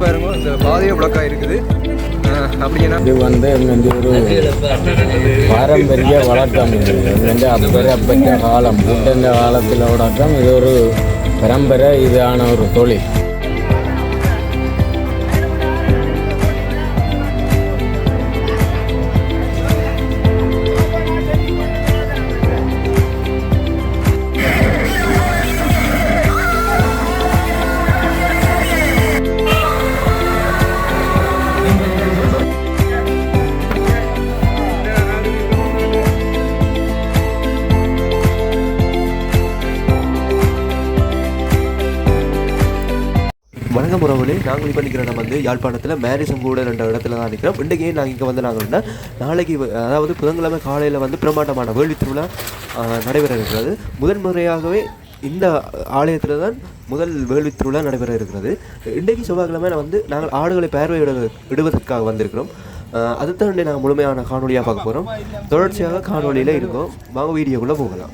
பாருங்க இந்த பாதையை பிளாக்காக இருக்குது. அப்படின்னா இது வந்து ஒரு பாரம்பரிய வழக்கம். இது அப்பட்ட காலம் புத்தந்த காலத்தில் வழக்கம். இது ஒரு பரம்பரை இதான ஒரு தொழில். வணக்கம் உறவுகளே, நாங்கள் இப்போ நிற்கிற இடம் வந்து யாழ்ப்பாணத்தில் மேரிசம் கூட 2 இடத்துல தான் நிற்கிறோம். இன்றைக்கி நாங்கள் இங்கே வந்து நாங்கள்னா நாளைக்கு அதாவது புதன்கிழமை காலையில் வந்து பிரமாண்டமான வேள்வி திருவிழா நடைபெற இருக்கிறது. முதன்முறையாகவே இந்த ஆலயத்தில் தான் முதல் வேள்வி திருவிழா நடைபெற இருக்கிறது. இன்றைக்கு செவ்வாய்க்கிழமை வந்து நாங்கள் ஆடுகளை பார்வையிடுவதற்காக வந்திருக்கிறோம். அதுதான் நாங்கள் முழுமையான காணொலியாக பார்க்க போகிறோம். தொடர்ச்சியாக காணொலியில் இருக்கோம். வாங்க வீடியோக்குள்ளே போகலாம்.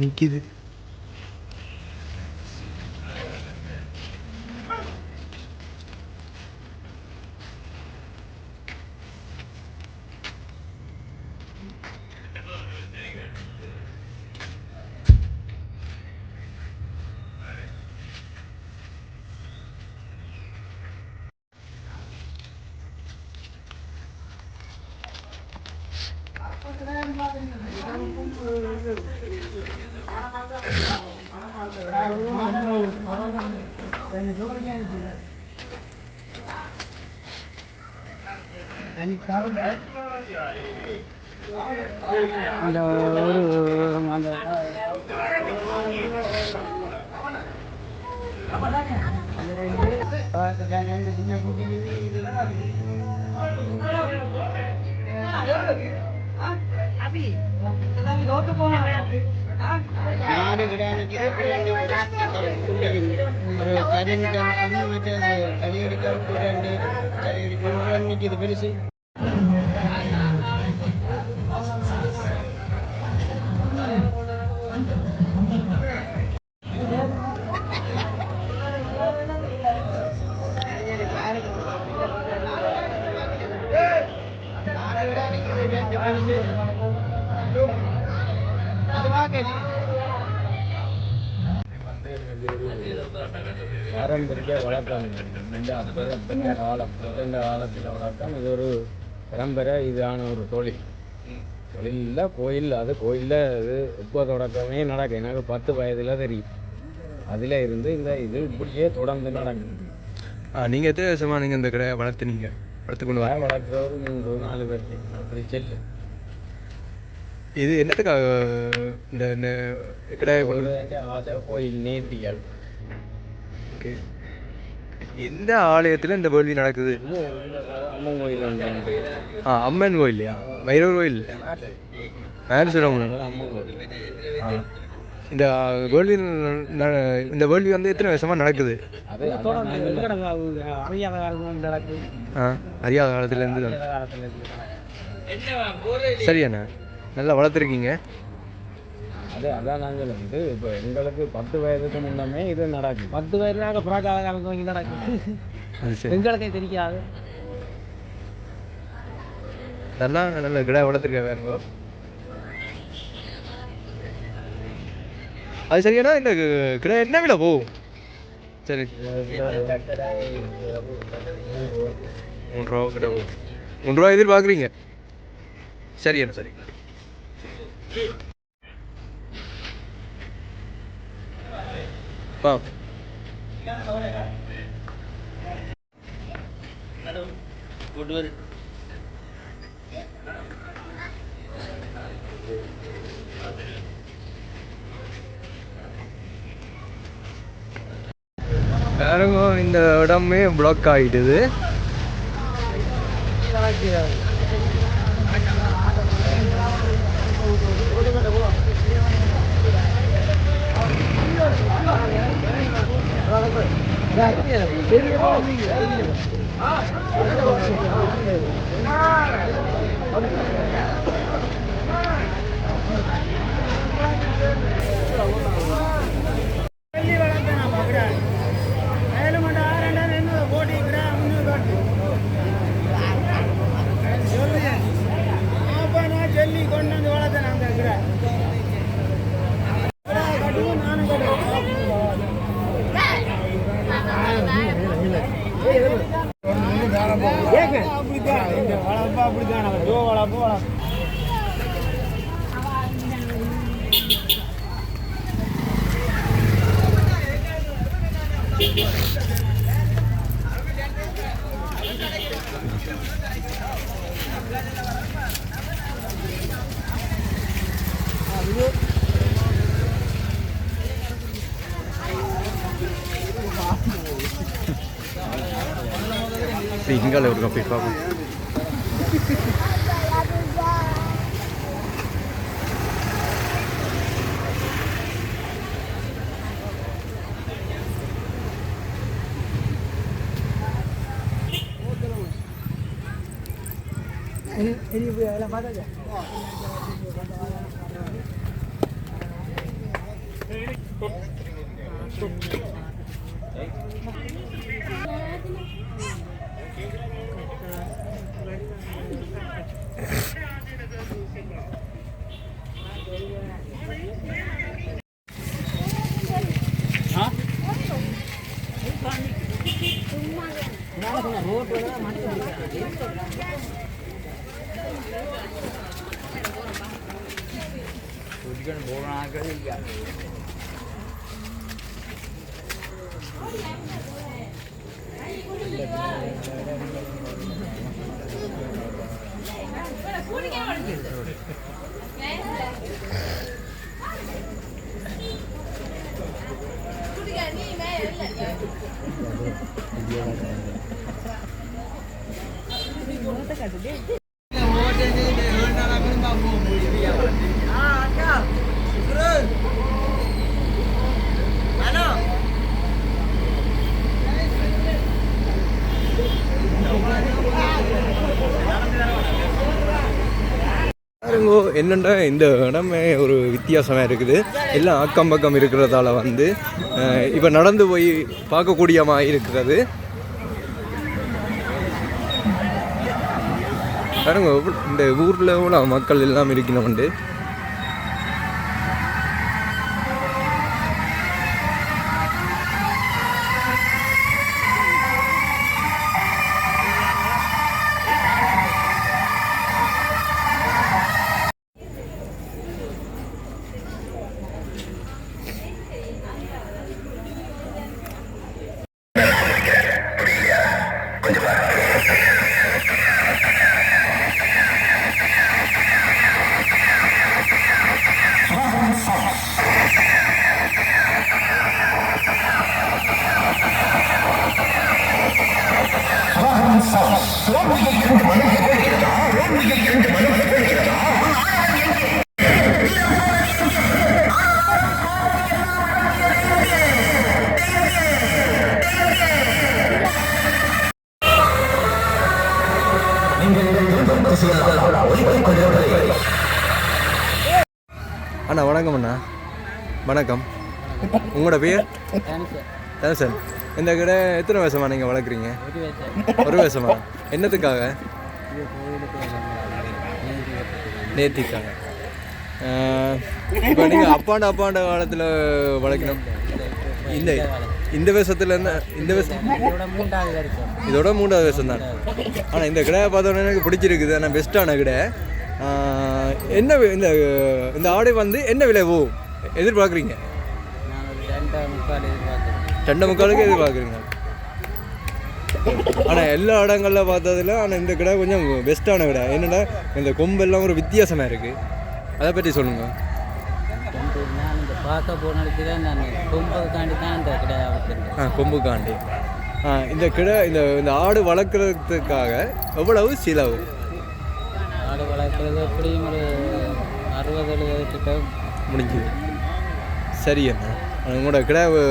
நிற்கிது. பாரம்பரிய வழக்கம். அப்பட்ட காலம் புத்தந்த காலத்தில் வழக்கம். இது ஒரு பரம்பரை இதான ஒரு தொழில். தொழிலில் கோயில், அது கோயிலில் இது இப்போ தொடக்கமே நடக்கும். எனக்கு 10 வயதில் தெரியும். அதில் இருந்து இந்த இது இப்படியே தொடர்ந்து நடக்கும். நீங்கள் எத்தனை வருஷமாக நீங்கள் இந்த கடை வளர்த்துனீங்க? வளர்த்துக்கொண்டு வளர்க்குறவர் 3-4 பேர் அப்படி செல்லு. இது என்னத்துக்காக இந்த கடை கோயில் நேர்த்திகள்? ஓகே. எந்த ஆலயத்தில் இந்த வேள்வி நடக்குது? அம்மன் கோயில். அம்மன் கோயில்லையா? வைரவர் கோயில் மேலே சொல்லுவாங்க. அம்மன் கோயில். இந்த வேள்வி இந்த வேள்வி வந்து எத்தனை வருஷமாக நடக்குது? அறியாத காலத்துலேருந்து. சரியாண்ணா, நல்லா வளர்த்துருக்கீங்க. அதான் நாங்கள் வந்து இப்போ எங்களுக்கு 10 வயதுக்கு முன்னமே இது நடக்கும். 10 வயது நாங்கள் புறாக்கால காலத்து வாங்கி நடக்கும். எங்களுக்கே தெரியாது. நல்லா நல்ல கிடா வளர்த்துருக்க வேறுங்கோ. அது சரியாண்ணா. இந்த கிடா என்ன விலை போகும்? சரி, 3 ரூபா கிட்ட போகும். 3 ரூபா எதிர்பார்க்குறீங்க? சரியாண்ணா, சரி. பாருங்க இந்த இடமே பிளாக் ஆகிடுது. Tinggal ya udah pipa. Ini boleh lambat aja. என்னென்னா இந்த இடமே ஒரு வித்தியாசமாக இருக்குது. எல்லாம் அக்கம் பக்கம் இருக்கிறதால வந்து இப்போ நடந்து போய் பார்க்கக்கூடியமாக இருக்கிறது. பாருங்க இந்த ஊரில் உள்ள மக்கள் எல்லாம் இருக்கணும்ண்டு. அண்ணா வணக்கம் அண்ணா. வணக்கம். உங்களோட பேர்? தனுசன். இந்த கடை எத்தனை வருஷமா நீங்கள் வளர்க்குறீங்க? ஒரு வருஷமா. என்னத்துக்காக? நேர்த்திக்காக. இப்போ நீங்கள் அப்பாண்ட காலத்தில் வளர்க்கணும். இந்த வருஷத்துல இருந்து இந்த வருஷம் இதோட 3வது வருஷம் தான். ஆனால் இந்த கடையை பார்த்தோன்னே எனக்கு பிடிச்சிருக்குது. ஆனால் பெஸ்ட்டான கடை. என்ன இந்த ஆடை வந்து என்ன விலை எதிர்பார்க்குறீங்க? 2.25 எதிர்பார்க்குறீங்க. ஆனால் எல்லா இடங்களில் பார்த்ததில்ல. ஆனால் இந்த கடை கொஞ்சம் பெஸ்ட்டான கடை. என்னென்னா இந்த கொம்பெல்லாம் ஒரு வித்தியாசமாக இருக்குது. அதை பற்றி சொல்லுங்கள். பார்க்க போன இடத்துல நான் கொம்புக்காண்டி தான் இந்த கிடாயை வளர்த்துருக்கேன். கொம்புக்காண்டி. இந்த இந்த இந்த ஆடு வளர்க்குறதுக்காக எவ்வளவு செலவு? ஆடு வளர்க்குறது எப்படியும் ஒரு 60-70 கிட்ட முடிஞ்சுது. சரி அண்ணா, உங்களோட கிடாவை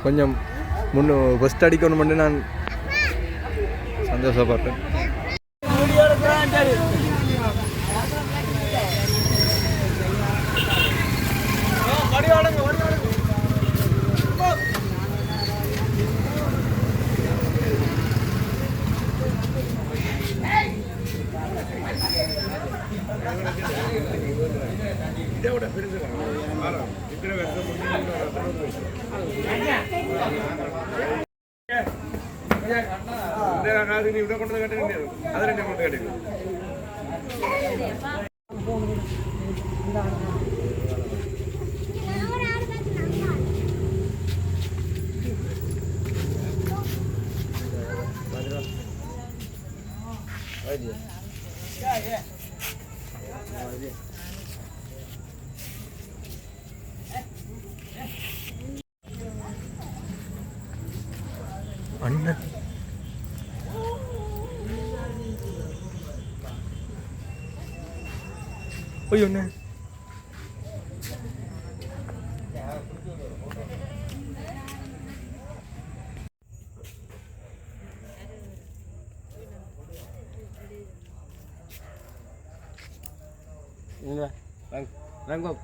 கொஞ்சம் ஃபஸ்ட் அடிக்கணும் மட்டும் நான் சந்தோஷப்படுறேன். அண்ணன் ஐயோ அண்ணே, ரங்கம்